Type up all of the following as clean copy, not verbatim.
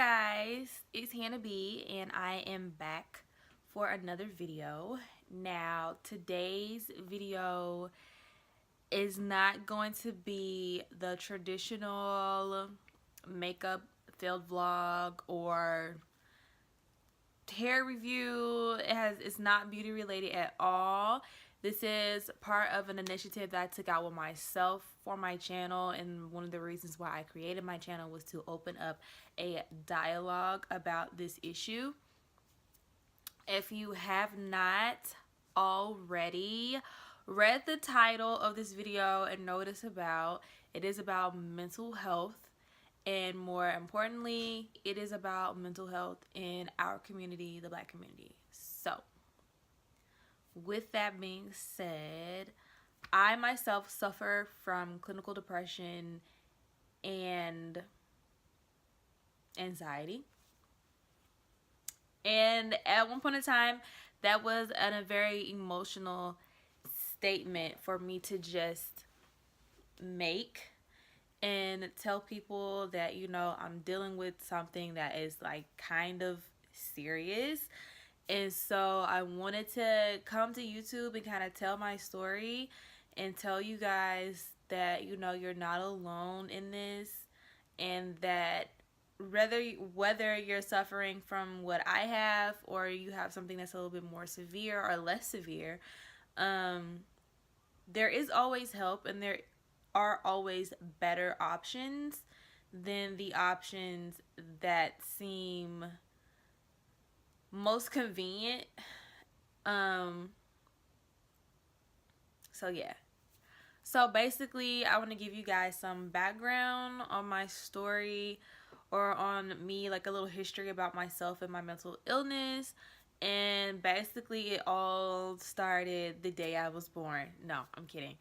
guys, it's Hannah B and I am back for another video. Now today's video is not going to be the traditional makeup failed vlog or hair review. It's not beauty related at all. This is part of an initiative that I took out with myself for my channel, and one of the reasons why I created my channel was to open up a dialogue about this issue. If you have not already read the title of this video and know what it's about, it is about mental health, and more importantly, it is about mental health in our community, the Black community. So with that being said, I myself suffer from clinical depression and anxiety. And at one point in time, that was a very emotional statement for me to just make and tell people that, you know, I'm dealing with something that is like kind of serious. And so I wanted to come to YouTube and kind of tell my story and tell you guys that, you know, you're not alone in this, and that whether you're suffering from what I have or you have something that's a little bit more severe or less severe, there is always help, and there are always better options than the options that seem most convenient. So yeah. So basically, I want to give you guys some background on my story, or on me, like a little history about myself and my mental illness. And basically it all started the day I was born. No, I'm kidding.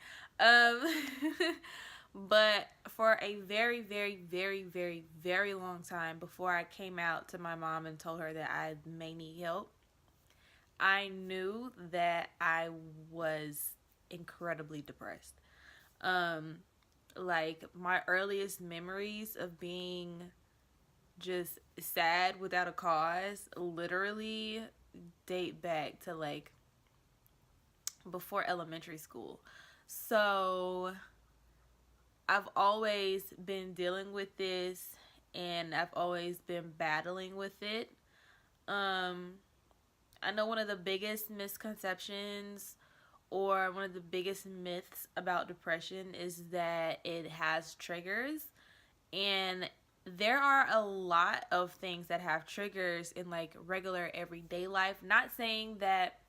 But for a very, very, very, very, very long time before I came out to my mom and told her that I may need help, I knew that I was incredibly depressed. Like my earliest memories of being just sad without a cause literally date back to like before elementary school. So I've always been dealing with this, and I've always been battling with it. I know one of the biggest misconceptions or one of the biggest myths about depression is that it has triggers, and there are a lot of things that have triggers in like regular everyday life. Not saying that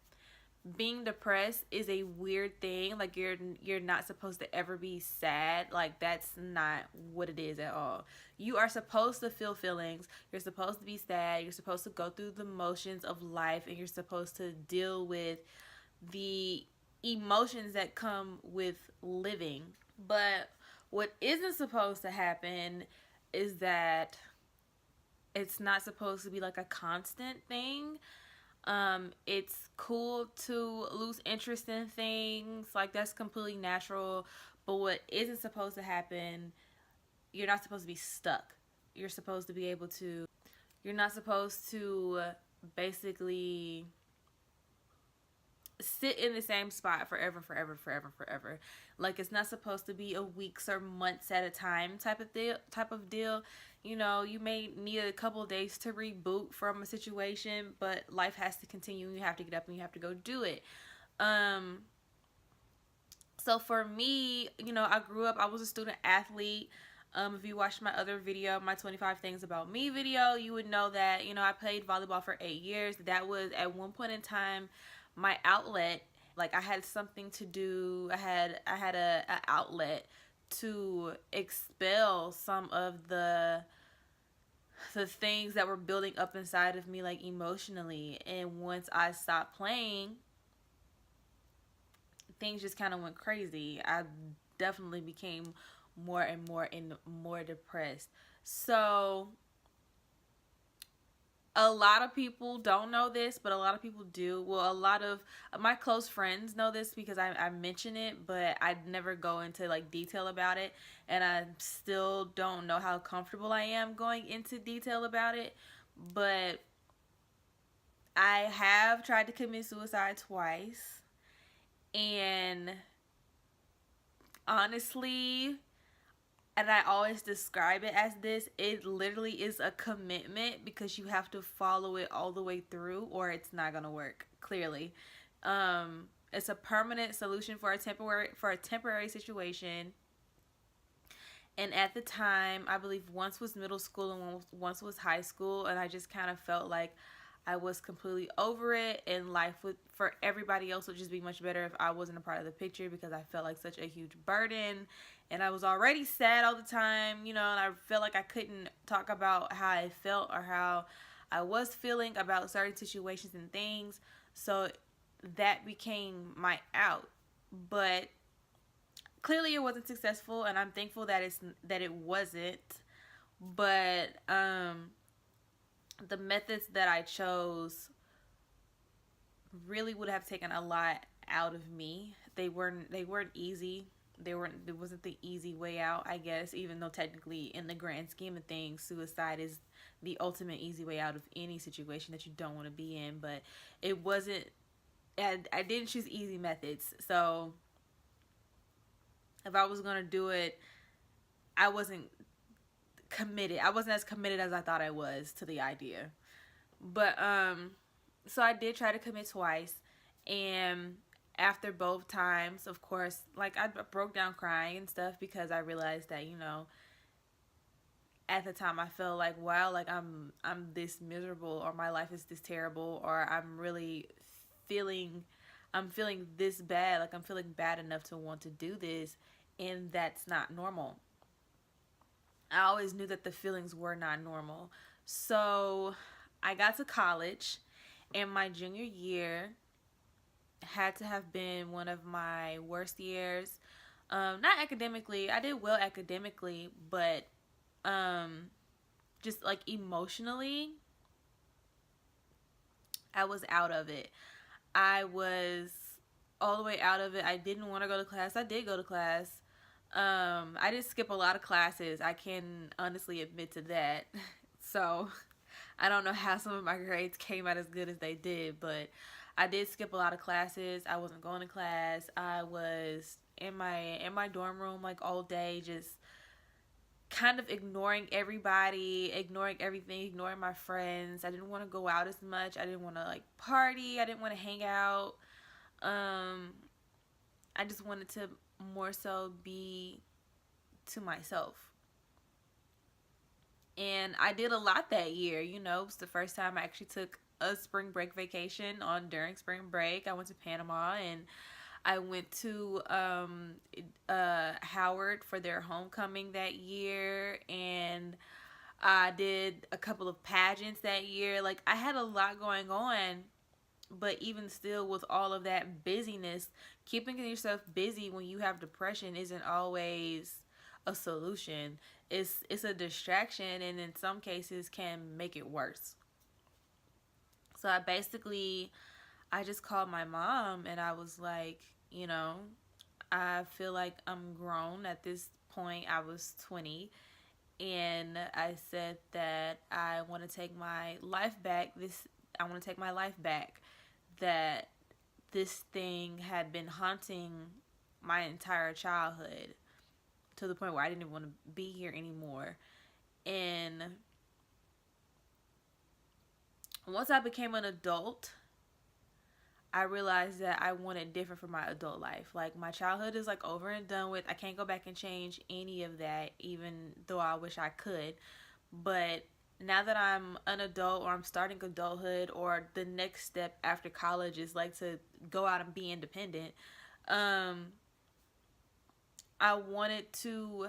being depressed is a weird thing, like you're not supposed to ever be sad. Like that's not what it is at all. You are supposed to feel feelings. You're supposed to be sad. You're supposed to go through the motions of life, and you're supposed to deal with the emotions that come with living. But what isn't supposed to happen is that it's not supposed to be like a constant thing. It's cool to lose interest in things, like that's completely natural. But what isn't supposed to happen, you're not supposed to be stuck. You're supposed to be able to, you're not supposed to basically sit in the same spot forever. Like it's not supposed to be a weeks or months at a time type of deal. You know, you may need a couple of days to reboot from a situation, but life has to continue, and you have to get up and you have to go do it. So for me, you know, I grew up, I was a student athlete. If you watched my other video, my 25 Things About Me video, you would know that, you know, I played volleyball for 8 years. That was at one point in time my outlet. Like I had something to do. I had a outlet to expel some of the things that were building up inside of me, like emotionally. And once I stopped playing, things just kind of went crazy. I definitely became more and more depressed. So a lot of people don't know this, but a lot of people do. Well, a lot of my close friends know this because I mention it, but I never go into like detail about it, and I still don't know how comfortable I am going into detail about it. But I have tried to commit suicide twice, and honestly, and I always describe it as this, it literally is a commitment because you have to follow it all the way through or it's not going to work, clearly. It's a permanent solution for a temporary situation. And at the time, I believe once was middle school and once was high school, and I just kind of felt like I was completely over it, and life would, for everybody else, would just be much better if I wasn't a part of the picture because I felt like such a huge burden, and I was already sad all the time, and I felt like I couldn't talk about how I felt or how I was feeling about certain situations and things, so that became my out. But clearly it wasn't successful, and I'm thankful that it wasn't. But the methods that I chose really would have taken a lot out of me. They weren't easy. It wasn't the easy way out, I guess, even though technically in the grand scheme of things, suicide is the ultimate easy way out of any situation that you don't want to be in, but it wasn't. I didn't choose easy methods. So if I was going to do it, I wasn't committed. I wasn't as committed as I thought I was to the idea. But so I did try to commit twice, and after both times, of course, like I broke down crying and stuff because I realized that, at the time I felt like, wow, like I'm this miserable, or my life is this terrible, or I'm feeling this bad, like I'm feeling bad enough to want to do this, and that's not normal. I always knew that the feelings were not normal. So I got to college, and my junior year had to have been one of my worst years. Not academically, I did well academically, but just like emotionally, I was out of it. I was all the way out of it. I didn't want to go to class. I did go to class. I did skip a lot of classes. I can honestly admit to that. So I don't know how some of my grades came out as good as they did, but I did skip a lot of classes. I wasn't going to class. I was in my dorm room like all day, just kind of ignoring everybody, ignoring everything, ignoring my friends. I didn't want to go out as much. I didn't want to like party. I didn't want to hang out. I just wanted to more so be to myself. And I did a lot that year. It was the first time I actually took a spring break vacation during spring break. I went to Panama, and I went to Howard for their homecoming that year, and I did a couple of pageants that year. Like, I had a lot going on, but even still, with all of that busyness, keeping yourself busy when you have depression isn't always a solution. It's a distraction, and in some cases can make it worse. So I just called my mom, and I was like, I feel like I'm grown at this point. I was 20, and I said that I want to take my life back. I want to take my life back. That this thing had been haunting my entire childhood to the point where I didn't even want to be here anymore. And once I became an adult, I realized that I wanted different for my adult life. Like, my childhood is like over and done with. I can't go back and change any of that, even though I wish I could. But now that I'm an adult, or I'm starting adulthood, or the next step after college is like to go out and be independent, I wanted to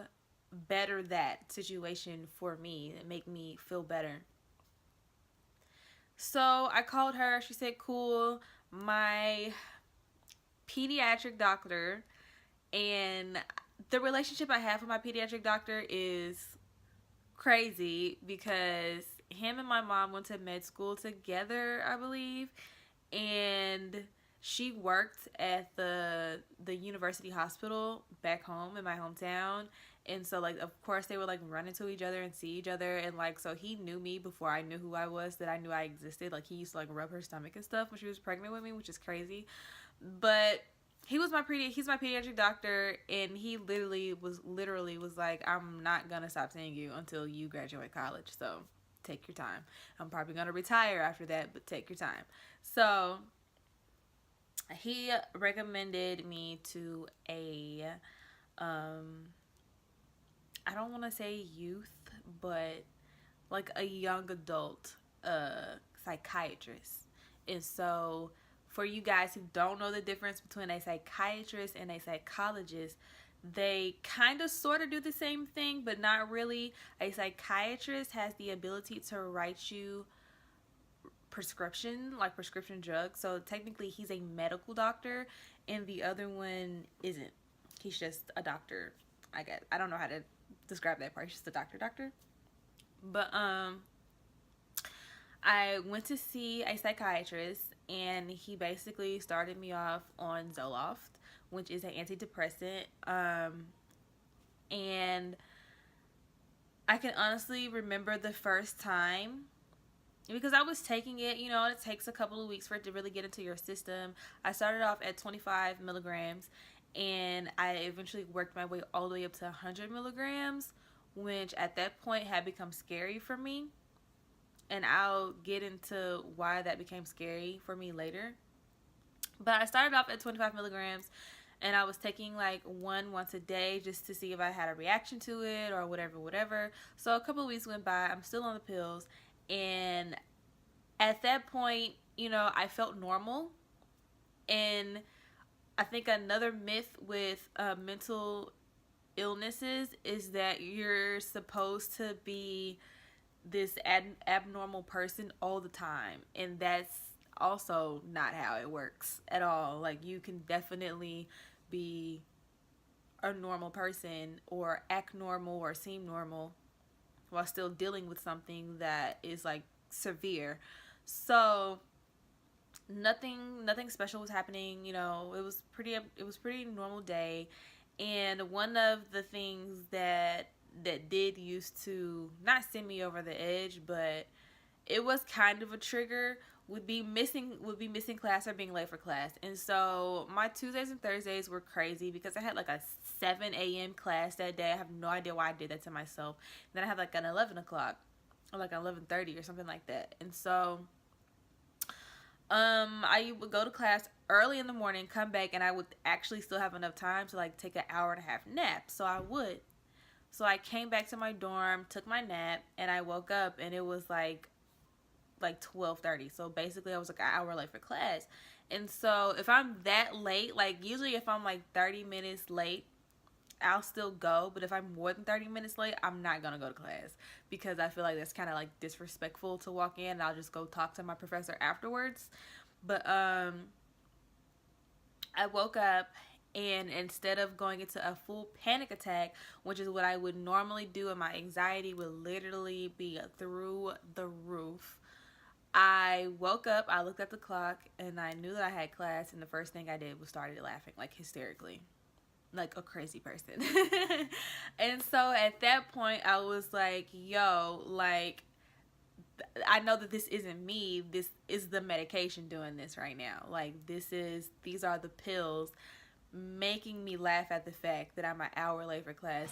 better that situation for me and make me feel better. So I called her. She said, cool. My pediatric doctor, and the relationship I have with my pediatric doctor is crazy because him and my mom went to med school together, I believe, and she worked at the university hospital back home in my hometown. And so, like, of course they would like run into each other and see each other, and like, so he knew me before I knew who I was, that I knew I existed. Like, he used to like rub her stomach and stuff when she was pregnant with me, which is crazy. But he's my pediatric doctor, and he literally was like, I'm not gonna stop seeing you until you graduate college, so take your time. I'm probably gonna retire after that, but take your time. So he recommended me to a I don't want to say youth, but like a young adult psychiatrist. And so, for you guys who don't know the difference between a psychiatrist and a psychologist, they kind of sort of do the same thing, but not really. A psychiatrist has the ability to write you prescription drugs. So technically he's a medical doctor, and the other one isn't. He's just a doctor, I guess. I don't know how to describe that part. He's just a doctor. But I went to see a psychiatrist, and he basically started me off on Zoloft, which is an antidepressant. And I can honestly remember the first time, because I was taking it, you know, it takes a couple of weeks for it to really get into your system. I started off at 25 milligrams, and I eventually worked my way all the way up to 100 milligrams, which at that point had become scary for me. And I'll get into why that became scary for me later. But I started off at 25 milligrams, and I was taking like one once a day just to see if I had a reaction to it or whatever. So a couple of weeks went by. I'm still on the pills. And at that point, you know, I felt normal. And I think another myth with mental illnesses is that you're supposed to be this abnormal person all the time. And that's also not how it works at all. Like, you can definitely be a normal person or act normal or seem normal while still dealing with something that is like severe. So nothing special was happening, you know. It was pretty normal day. And one of the things that did used to not send me over the edge, but it was kind of a trigger, would be missing class or being late for class. And so my Tuesdays and Thursdays were crazy because I had like a 7 a.m. class that day. I have no idea why I did that to myself. And then I had like an 11 o'clock or like 11:30 or something like that. And so I would go to class early in the morning, come back, and I would actually still have enough time to like take an hour and a half nap. So I came back to my dorm, took my nap, and I woke up, and it was like 12:30. So basically I was like an hour late for class. And so if I'm that late, like usually if I'm like 30 minutes late, I'll still go. But if I'm more than 30 minutes late, I'm not going to go to class, because I feel like that's kind of like disrespectful to walk in and I'll just go talk to my professor afterwards. But I woke up, and instead of going into a full panic attack, which is what I would normally do, and my anxiety would literally be through the roof, I woke up, I looked at the clock, and I knew that I had class, and the first thing I did was started laughing, like hysterically, like a crazy person. And so at that point, I was like, yo, like, I know that this isn't me, this is the medication doing this right now. Like, these are the pills making me laugh at the fact that I'm an hour late for class.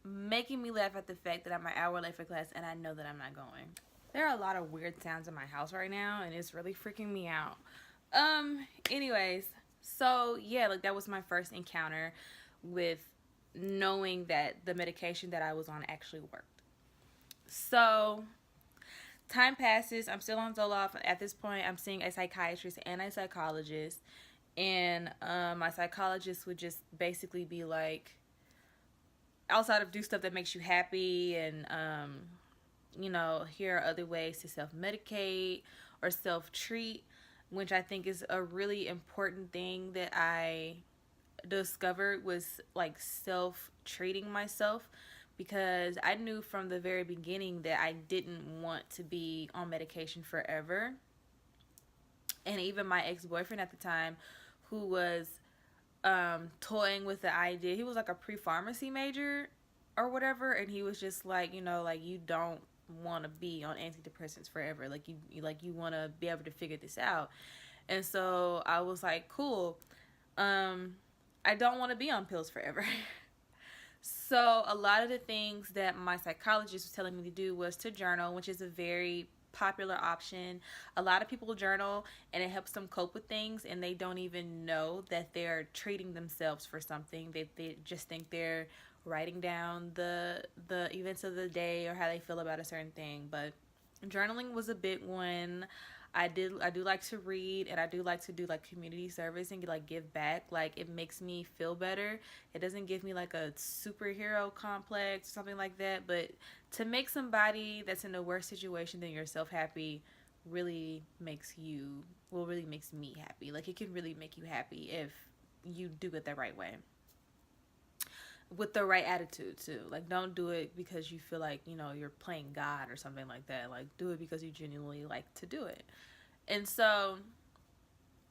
Making me laugh at the fact that I'm an hour late for class, and I know that I'm not going. There are a lot of weird sounds in my house right now, and it's really freaking me out. Anyways, so yeah, like that was my first encounter with knowing that the medication that I was on actually worked. So time passes. I'm still on Zoloft. At this point, I'm seeing a psychiatrist and a psychologist, and my psychologist would just basically be like, outside of do stuff that makes you happy, and you know, here are other ways to self-medicate or self-treat, which I think is a really important thing that I discovered, was like self-treating myself, because I knew from the very beginning that I didn't want to be on medication forever. And even my ex-boyfriend at the time, who was toying with the idea, he was like a pre-pharmacy major or whatever, and he was just like, like, you don't want to be on antidepressants forever, like you want to be able to figure this out. And so I was like, cool, I don't want to be on pills forever. So a lot of the things that my psychologist was telling me to do was to journal, which is a very popular option. A lot of people journal and it helps them cope with things, and they don't even know that they're treating themselves for something. They just think they're writing down the events of the day or how they feel about a certain thing. But journaling was a big one. I do like to read, and I do like to do like community service and like give back. Like, it makes me feel better. It doesn't give me like a superhero complex or something like that, but to make somebody that's in a worse situation than yourself happy really makes me happy. Like, it can really make you happy if you do it the right way, with the right attitude too. Like, don't do it because you feel like, you're playing God or something like that. Like, do it because you genuinely like to do it. And so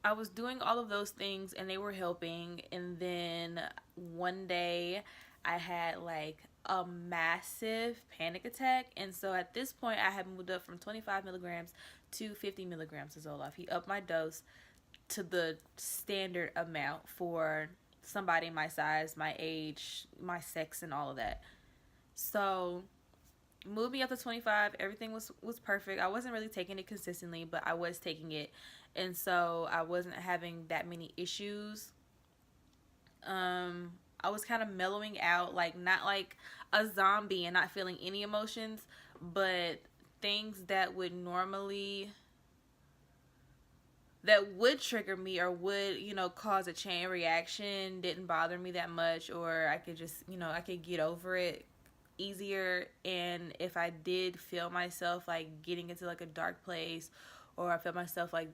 I was doing all of those things and they were helping. And then one day I had like a massive panic attack. And so at this point I had moved up from 25 milligrams to 50 milligrams of Zoloft. He upped my dose to the standard amount for somebody my size, my age, my sex, and all of that. So moved me up to 25. Everything was perfect. I wasn't really taking it consistently, but I was taking it, and so I wasn't having that many issues. I was kind of mellowing out, like not like a zombie and not feeling any emotions, but things that would trigger me or would, cause a chain reaction didn't bother me that much, or I could just, I could get over it easier. And if I did feel myself like getting into like a dark place, or I felt myself like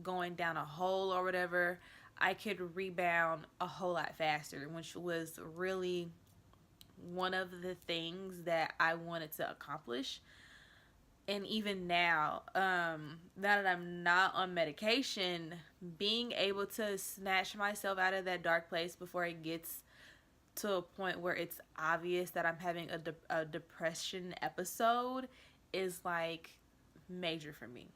going down a hole or whatever, I could rebound a whole lot faster, which was really one of the things that I wanted to accomplish. And even now, now that I'm not on medication, being able to snatch myself out of that dark place before it gets to a point where it's obvious that I'm having a depression episode is like major for me.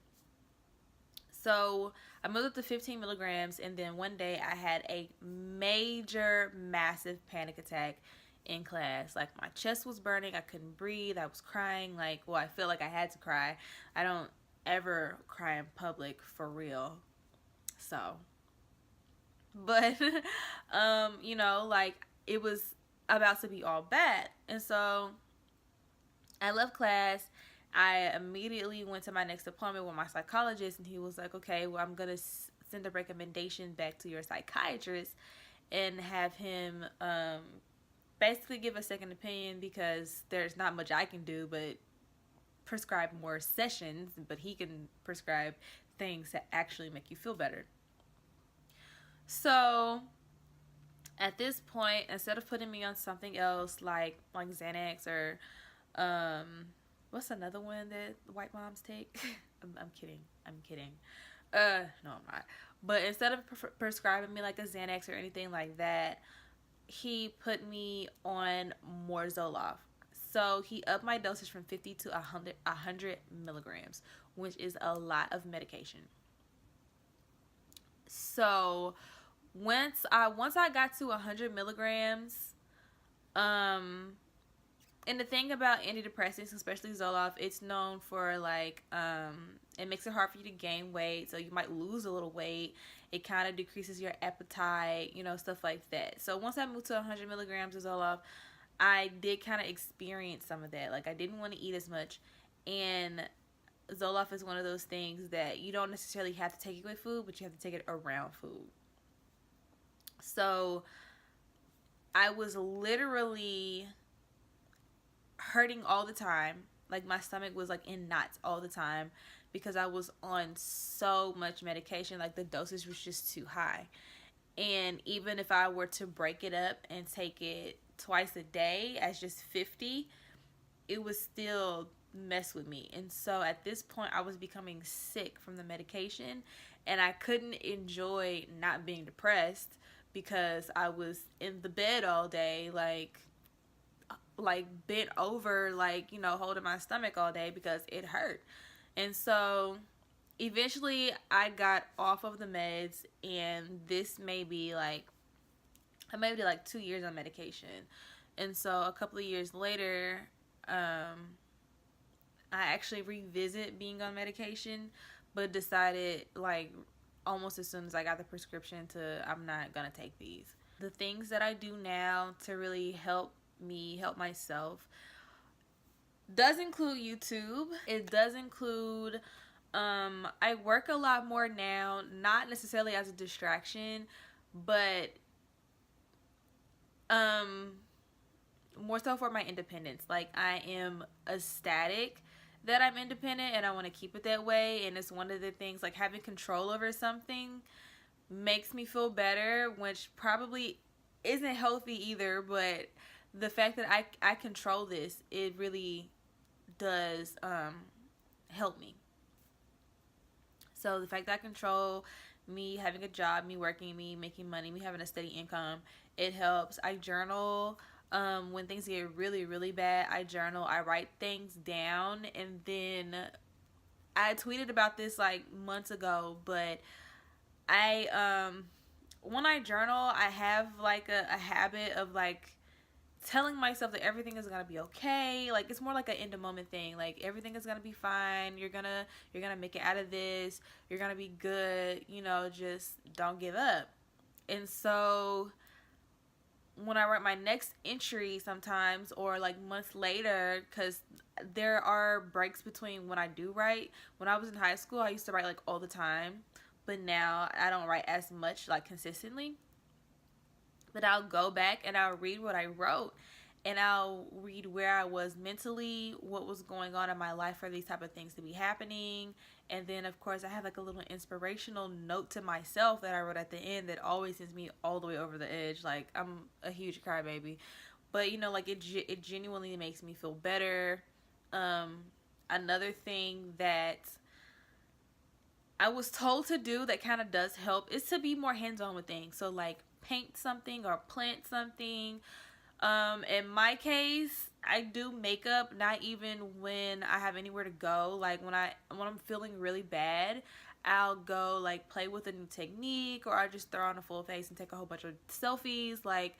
So I moved up to 15 milligrams, and then one day I had a massive panic attack in class. Like, my chest was burning, I couldn't breathe, I was crying. Like, well, I feel like I had to cry. I don't ever cry in public for real. So, but, like, it was about to be all bad. And so I left class. I immediately went to my next appointment with my psychologist, and he was like, okay, well, I'm going to send a recommendation back to your psychiatrist and have him basically give a second opinion, because there's not much I can do but prescribe more sessions, but he can prescribe things that actually make you feel better. So at this point, instead of putting me on something else like Xanax or what's another one that white moms take? I'm kidding. No, I'm not. But instead of prescribing me like a Xanax or anything like that, he put me on more Zoloft. So he upped my dosage from 50 to 100 milligrams, which is a lot of medication. So once I got to 100 milligrams, and the thing about antidepressants, especially Zoloft, it's known for like, it makes it hard for you to gain weight, so you might lose a little weight. It kind of decreases your appetite, stuff like that. So once I moved to 100 milligrams of Zoloft, I did kind of experience some of that. Like, I didn't want to eat as much, and Zoloft is one of those things that you don't necessarily have to take it with food, but you have to take it around food. So I was literally hurting all the time. Like, my stomach was like in knots all the time because I was on so much medication. Like, the dosage was just too high. And even if I were to break it up and take it twice a day as just 50, it was still mess with me. And so at this point I was becoming sick from the medication, and I couldn't enjoy not being depressed because I was in the bed all day, like bent over, like, you know, holding my stomach all day because it hurt. And so eventually I got off of the meds, and this may be like, I maybe did like 2 years on medication. And so a couple of years later, I actually revisit being on medication, but decided like almost as soon as I got the prescription to, I'm not gonna take these. The things that I do now to really help me help myself does include YouTube. It does include I work a lot more now, not necessarily as a distraction, but more so for my independence. Like, I am ecstatic that I'm independent, and I want to keep it that way. And it's one of the things, like, having control over something makes me feel better, which probably isn't healthy either, but the fact that I control this, it really does help me. So the fact that I control me having a job, me working, me making money, me having a steady income, it helps. I journal. When things get really, really bad, I journal. I write things down, and then I tweeted about this like months ago, but I when I journal, I have like a habit of like telling myself that everything is gonna be okay. Like, it's more like an in the moment thing. Like, everything is gonna be fine. You're gonna make it out of this. You're gonna be good. You know, just don't give up. And so when I write my next entry sometimes, or like months later, because there are breaks between when I do write. When I was in high school, I used to write like all the time, but now I don't write as much, like, consistently. But I'll go back and I'll read what I wrote, and I'll read where I was mentally, what was going on in my life for these type of things to be happening. And then, of course, I have like a little inspirational note to myself that I wrote at the end that always sends me all the way over the edge. Like, I'm a huge crybaby, but you know, like, it genuinely makes me feel better. Another thing that I was told to do that kind of does help is to be more hands-on with things. So like, paint something or plant something. In my case, I do makeup not even when I have anywhere to go. Like, when I'm feeling really bad, I'll go like play with a new technique, or I just throw on a full face and take a whole bunch of selfies, like,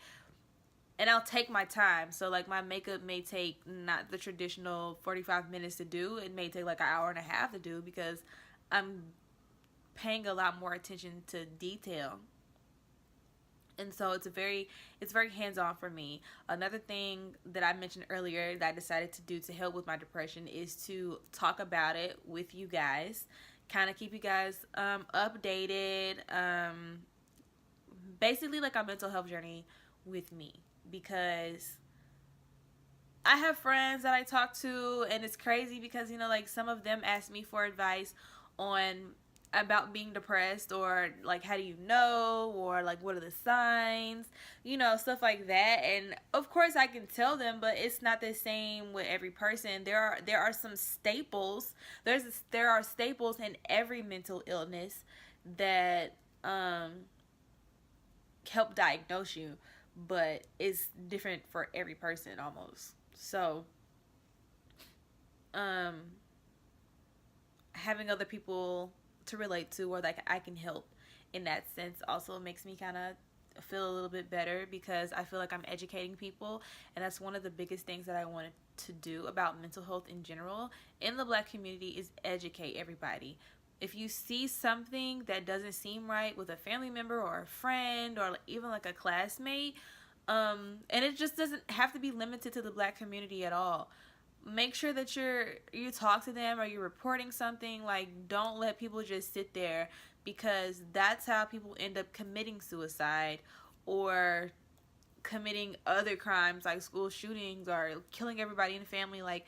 and I'll take my time. So like, my makeup may take not the traditional 45 minutes to do. It may take like an hour and a half to do, because I'm paying a lot more attention to detail. And so it's very hands-on for me. Another thing that I mentioned earlier that I decided to do to help with my depression is to talk about it with you guys, kind of keep you guys updated, basically like a mental health journey with me, because I have friends that I talk to, and it's crazy because, you know, like, some of them ask me for advice on about being depressed, or like, how do you know, or like, what are the signs, you know, stuff like that. And of course I can tell them, but it's not the same with every person. There are some staples. There are staples in every mental illness that help diagnose you, but it's different for every person almost. So having other people to relate to, or that I can help in that sense, also makes me kind of feel a little bit better, because I feel like I'm educating people, and that's one of the biggest things that I wanted to do about mental health in general in the Black community, is educate everybody. If you see something that doesn't seem right with a family member or a friend, or even like a classmate, and it just doesn't have to be limited to the Black community at all, make sure that you talk to them, or you're reporting something. Like, don't let people just sit there, because that's how people end up committing suicide, or committing other crimes like school shootings, or killing everybody in the family. Like,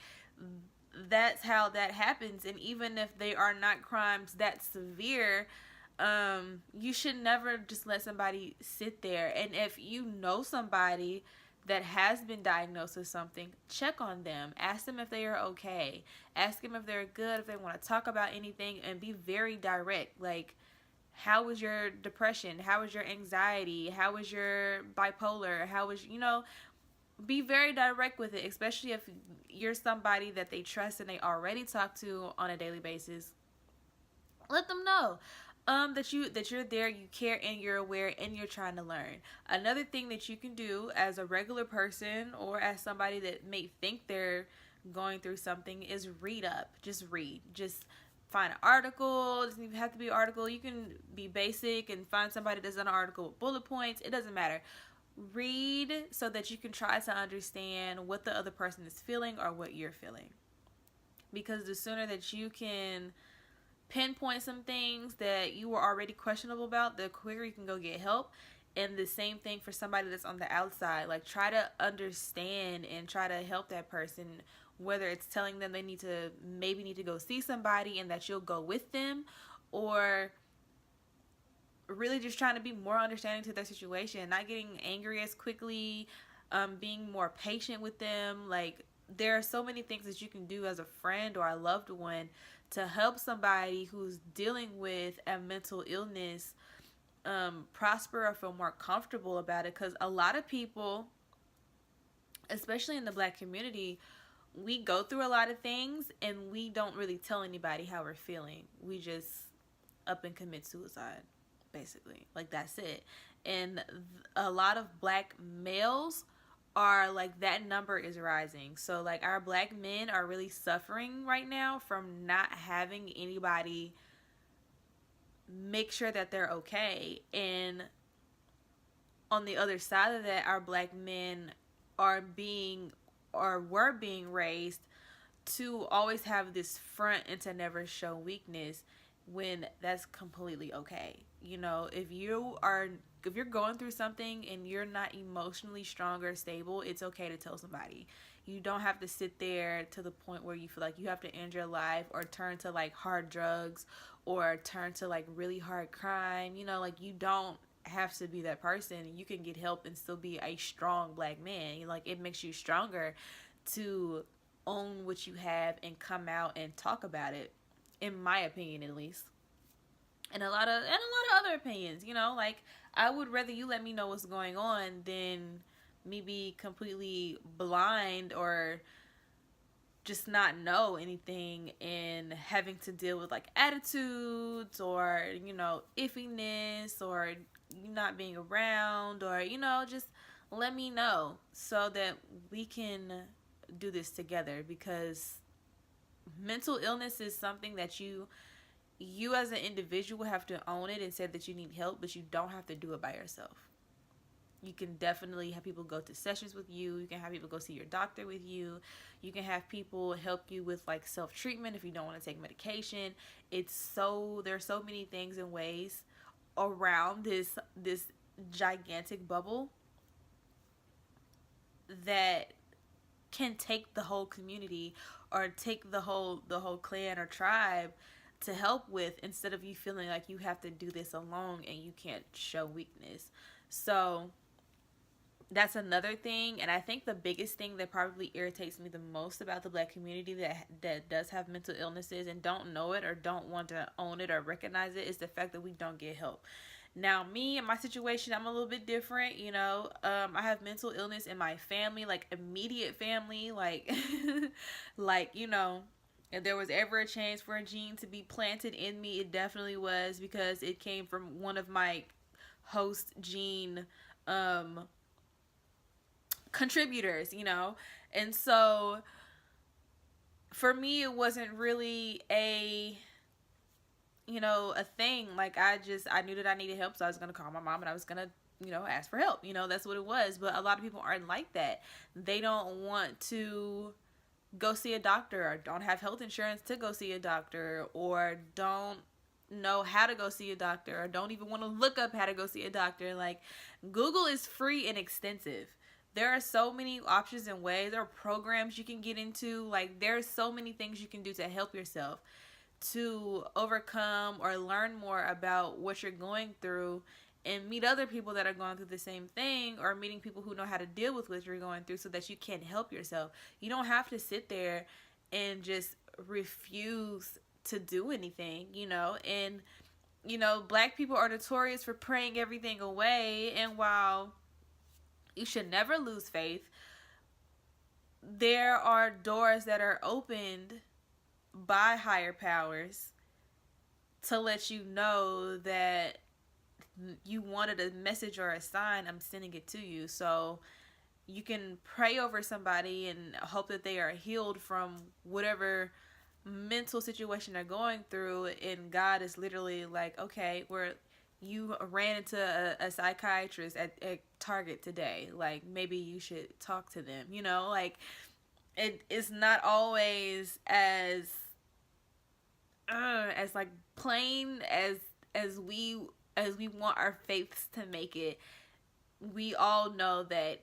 that's how that happens. And even if they are not crimes that severe, you should never just let somebody sit there. And if you know somebody that has been diagnosed with something, check on them. Ask them if they are okay. Ask them if they're good, if they want to talk about anything, and be very direct. Like, how was your depression? How was your anxiety? How was your bipolar? How was, be very direct with it, especially if you're somebody that they trust and they already talk to on a daily basis. Let them know that you're there, you care, and you're aware, and you're trying to learn. Another thing that you can do as a regular person or as somebody that may think they're going through something is read up. Just read. Just find an article. It doesn't even have to be an article. You can be basic and find somebody that's done an article with bullet points. It doesn't matter. Read so that you can try to understand what the other person is feeling or what you're feeling. Because the sooner that you can pinpoint some things that you were already questionable about, the quicker you can go get help. And the same thing for somebody that's on the outside. Like, try to understand and try to help that person, whether it's telling them they need to go see somebody and that you'll go with them, or really just trying to be more understanding to their situation, not getting angry as quickly, being more patient with them. Like, there are so many things that you can do as a friend or a loved one to help somebody who's dealing with a mental illness prosper or feel more comfortable about it. Because a lot of people, especially in the Black community, we go through a lot of things and we don't really tell anybody how we're feeling. We just up and commit suicide, basically. Like, that's it. And a lot of Black males are like, that number is rising. So like, our Black men are really suffering right now from not having anybody make sure that they're okay. And on the other side of that, our Black men were being raised to always have this front and to never show weakness, when that's completely okay. If you're going through something and you're not emotionally strong or stable, it's okay to tell somebody. You don't have to sit there to the point where you feel like you have to end your life or turn to like hard drugs or turn to like really hard crime. Like, you don't have to be that person. You can get help and still be a strong Black man. Like, it makes you stronger to own what you have and come out and talk about it, in my opinion, at least. And a lot of other opinions. Like, I would rather you let me know what's going on than me be completely blind or just not know anything and having to deal with like attitudes or iffiness or not being around, or just let me know so that we can do this together. Because mental illness is something that you as an individual have to own it and say that you need help, but you don't have to do it by yourself. You can definitely have people go to sessions with you. You can have people go see your doctor with you. You can have people help you with like self-treatment if you don't want to take medication. There are so many things and ways around this gigantic bubble that can take the whole community or take the whole clan or tribe to help with, instead of you feeling like you have to do this alone and you can't show weakness. So that's another thing. And I think the biggest thing that probably irritates me the most about the Black community that does have mental illnesses and don't know it or don't want to own it or recognize it is the fact that we don't get help. Now, me and my situation, I'm a little bit different. I have mental illness in my family, like immediate family, like if there was ever a chance for a gene to be planted in me, it definitely was, because it came from one of my host gene contributors, and so for me it wasn't really a thing. Like, I knew that I needed help, so I was gonna call my mom and I was gonna ask for help. That's what it was. But a lot of people aren't like that. They don't want to go see a doctor, or don't have health insurance to go see a doctor, or don't know how to go see a doctor, or don't even want to look up how to go see a doctor. Like, Google is free and extensive. There are so many options and ways. There are programs you can get into. Like, there's so many things you can do to help yourself to overcome or learn more about what you're going through and meet other people that are going through the same thing, or meeting people who know how to deal with what you're going through so that you can help yourself. You don't have to sit there and just refuse to do anything, and Black people are notorious for praying everything away, and while you should never lose faith, there are doors that are opened by higher powers to let you know that you wanted a message or a sign. I'm sending it to you. So you can pray over somebody and hope that they are healed from whatever mental situation they're going through, and God is literally like, okay, you ran into a psychiatrist at Target today, like maybe you should talk to them, like it's not always as like plain as we want our faiths to make it. We all know that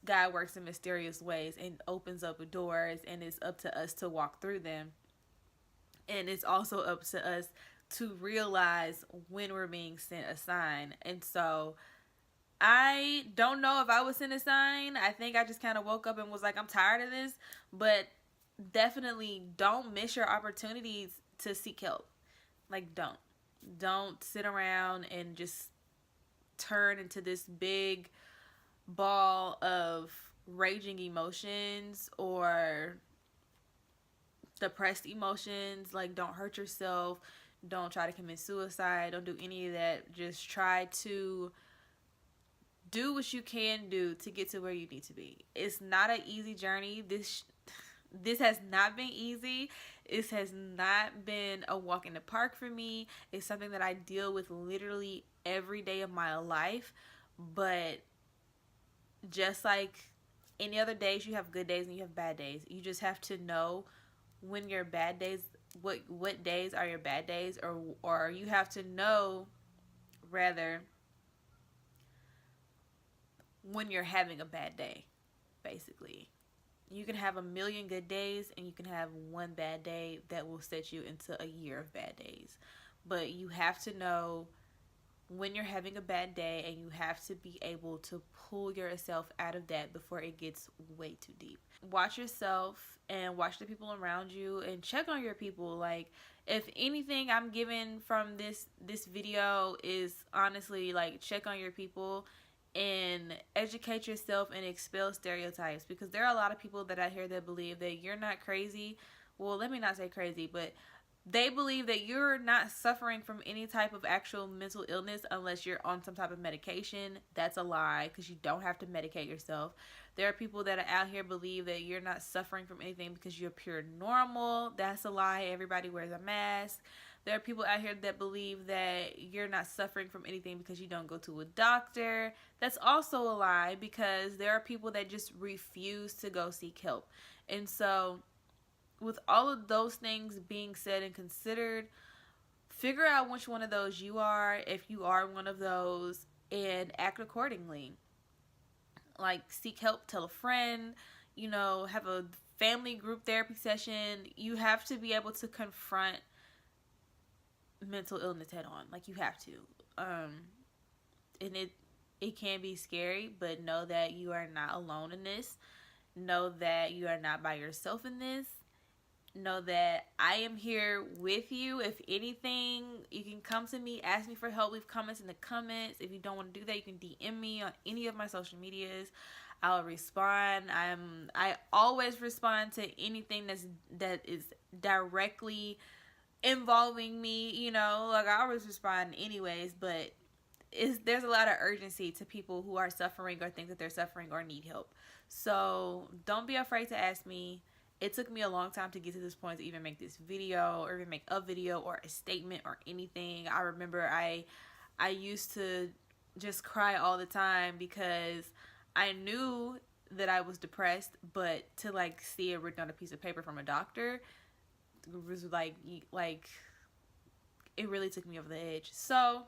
God works in mysterious ways and opens up doors, and it's up to us to walk through them. And it's also up to us to realize when we're being sent a sign. And so I don't know if I was sent a sign. I think I just kind of woke up and was like, I'm tired of this. But definitely don't miss your opportunities to seek help. Like, don't sit around and just turn into this big ball of raging emotions or depressed emotions. Like, don't hurt yourself. Don't try to commit suicide. Don't do any of that. Just try to do what you can do to get to where you need to be. It's not an easy journey. This has not been easy. This has not been a walk in the park for me. It's something that I deal with literally every day of my life. But just like any other days, you have good days and you have bad days. You just have to know when your bad days, what days are your bad days, or you have to know, rather, when you're having a bad day, basically. You can have a million good days and you can have one bad day that will set you into a year of bad days. But you have to know when you're having a bad day, and you have to be able to pull yourself out of that before it gets way too deep. Watch yourself and watch the people around you, and check on your people. Like, if anything I'm giving from this video is honestly like, check on your people and educate yourself and expel stereotypes, because there are a lot of people that I hear that believe that you're not crazy. Well, let me not say crazy, but they believe that you're not suffering from any type of actual mental illness unless you're on some type of medication. That's a lie, because you don't have to medicate yourself. There are people that are out here believe that you're not suffering from anything because you're pure normal. That's a lie. Everybody wears a mask. There are people out here that believe that you're not suffering from anything because you don't go to a doctor. That's also a lie, because there are people that just refuse to go seek help. And so, with all of those things being said and considered, figure out which one of those you are, if you are one of those, and act accordingly. Like, seek help, tell a friend, have a family group therapy session. You have to be able to confront mental illness head on. Like, you have to. And it can be scary, but know that you are not alone in this. Know that you are not by yourself in this. Know that I am here with you. If anything, you can come to me, ask me for help, leave comments in the comments. If you don't want to do that, you can DM me on any of my social medias. I'll respond. I always respond to anything that is directly involving me, like, I always respond anyways. But there's a lot of urgency to people who are suffering or think that they're suffering or need help. So don't be afraid to ask me. It took me a long time to get to this point to even make this video, or even make a video or a statement or anything. I remember I used to just cry all the time because I knew that I was depressed, but to like see it written on a piece of paper from a doctor was like it really took me over the edge. So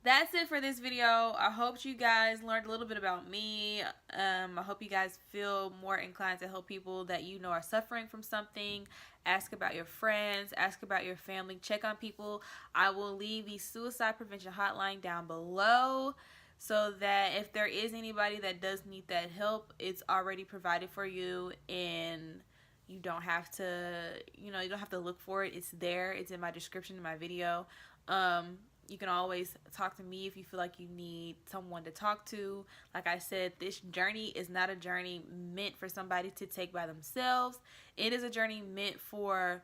that's it for this video. I hope you guys learned a little bit about me. I hope you guys feel more inclined to help people that you know are suffering from something. Ask about your friends, ask about your family, check on people. I will leave the suicide prevention hotline down below so that if there is anybody that does need that help, it's already provided for you, and you don't have to, you don't have to look for it. It's there. It's in my description in my video. You can always talk to me if you feel like you need someone to talk to. Like I said, this journey is not a journey meant for somebody to take by themselves. It is a journey meant for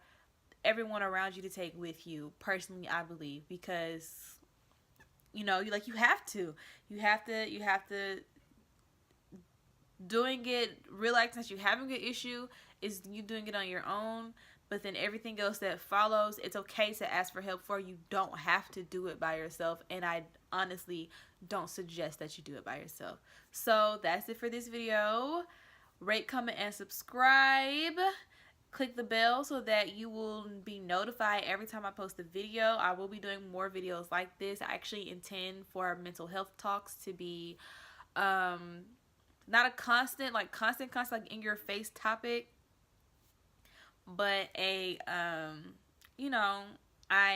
everyone around you to take with you. Personally, I believe, because you have to doing it, realizing that you're having an issue is you doing it on your own. But then everything else that follows, it's okay to ask for help for. You don't have to do it by yourself. And I honestly don't suggest that you do it by yourself. So that's it for this video. Rate, comment, and subscribe. Click the bell so that you will be notified every time I post a video. I will be doing more videos like this. I actually intend for mental health talks to be not a constant like in your face topic, but I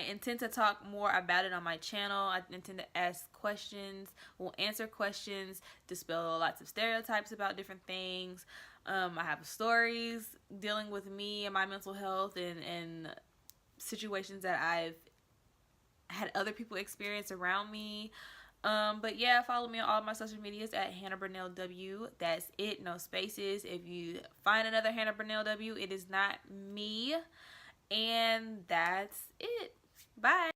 intend to talk more about it on my channel. I intend to ask questions, will answer questions, dispel lots of stereotypes about different things. I have stories dealing with me and my mental health and situations that I've had other people experience around me. But yeah, follow me on all my social medias at Hannah Burnell W. That's it, no spaces. If you find another Hannah Burnell W, it is not me. And that's it. Bye.